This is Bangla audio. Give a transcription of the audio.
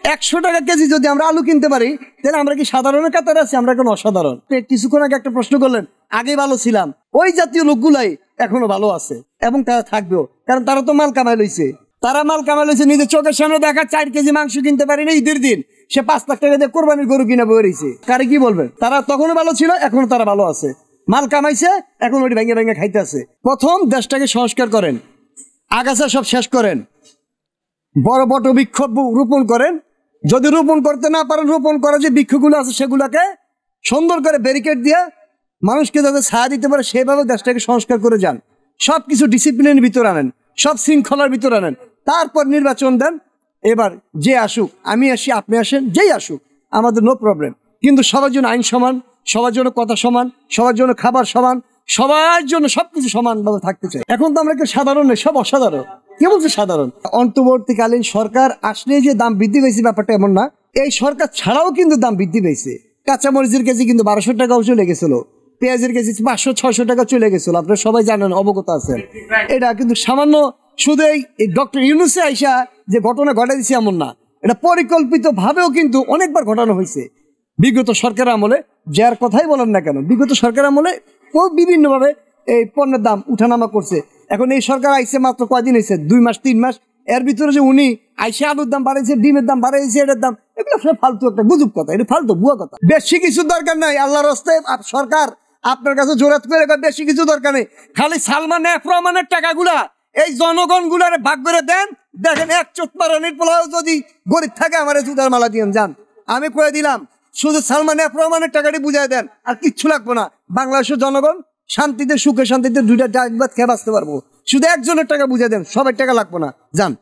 100 টাকা কেজি যদি আমরা আলু কিনতে পারি, তাহলে আমরা কি সাধারণের কাতারে আছি? আমরা এখন অসাধারণ। কিছুক্ষণ আগে একটা প্রশ্ন করলেন, আগে ভালো ছিলাম, ওই জাতীয় লোকগুলাই এখনো ভালো আছে এবং তারা থাকবেও, কারণ তারা তো মাল কামাই লইছে। তারা মাল কামাই লইছে, নিজের চোখের সামনে দেখা 4 কেজি মাংস কিনতে পারি না ঈদের দিন, সে 5 লাখ টাকা দিয়ে কোরবানির গরু কিনে বয়ে রয়েছে। কারে কি বলবেন? তারা তখনও ভালো ছিল, এখনো তারা ভালো আছে, মাল কামাইছে, এখন ওটি ভেঙে ভেঙে খাইতে আছে। প্রথম দেশটাকে সংস্কার করেন, আগাছা সব শেষ করেন, বড় বড় বৃক্ষ রোপণ করেন। যদি রোপণ করতে না পারেন, রোপণ করা যে বৃক্ষগুলো আছে সেগুলোকে সুন্দর করে ব্যারিকেড দিয়ে মানুষকে যাতে ছায়া দিতে পারে সেভাবে দেশটাকে সংস্কার করে যান। সবকিছু ডিসিপ্লিনের ভিতর আনেন, সব শৃঙ্খলার ভিতর আনেন, তারপর নির্বাচন দেন। এবার যে আসুক, আমি আসি, আপনি আসেন, যেই আসুক, আমাদের নো প্রবলেম। কিন্তু সবার জন্য আইন সমান, সবার জন্য কথা সমান, সবার জন্য খাবার সমান, সবার জন্য সবকিছু সমানভাবে থাকতে চাই। এখন তো আমরা কেউ সাধারণ নেই, সব অসাধারণ। কে বলছে সাধারণ? অন্তর্বর্তীকালীন সরকার আসলে যে দাম বৃদ্ধি পেয়েছে ব্যাপারটা এমন না, এই সরকার ছাড়াও কিন্তু দাম বৃদ্ধি পেয়েছে। কাঁচামরিচের কেজি কিন্তু 1200 টাকাও চলে গেছিল, পেঁয়াজের কেজি 500-600 টাকা চলে গেছিল, আপনারা সবাই জানেন, অবগত আছেন। এটা কিন্তু সামান্য শুধু এই ডক্টর ইউনূসে আইসা যে ঘটনা ঘটাই দিচ্ছে এমন না, এটা পরিকল্পিত ভাবেও কিন্তু অনেকবার ঘটানো হয়েছে বিগত সরকার আমলে। যার কথাই বলেন না কেন, বিগত সরকার আমলে বিভিন্ন ভাবে এই পণ্যের দাম উঠানামা করছে। এখন এই সরকার আইসে মাত্র কয়দিন হয়েছে, 2 মাস 3 মাস, এর ভিতরে যে উনি আইসে আলুর দাম বাড়াইছে, ডিমের দাম বাড়াইছে, এটার দাম, এগুলো সব ফালতু একটা গুজব কথা, এটা ফালতু বুয়া কথা। বেশি কিছু দরকার নাই, আল্লাহর রাস্তায় সরকার আপনার কাছে জোরাত করে বেশি কিছু দরকার নেই। খালি সালমান এফ রহমানের টাকাগুলা এই জনগণ গুলারে ভাগ করে দেন। দেখেন, 1 চোটপাড়ানির পোলাও যদি গরিব থাকে, আমার জুতার মালা দিয়ে যান। আমি কয়ে দিলাম, শুধু সালমান এফ রহমানের টাকাটি বুঝাই দেন, আর কিচ্ছু লাগবে না। বাংলাদেশের জনগণ শান্তিতে, সুখে শান্তিতে 2টা ডাক ভাত খেয়ে বাঁচতে পারবো। শুধু একজনের টাকা বুঝাই দেন, সবার টাকা লাগবে না, যান।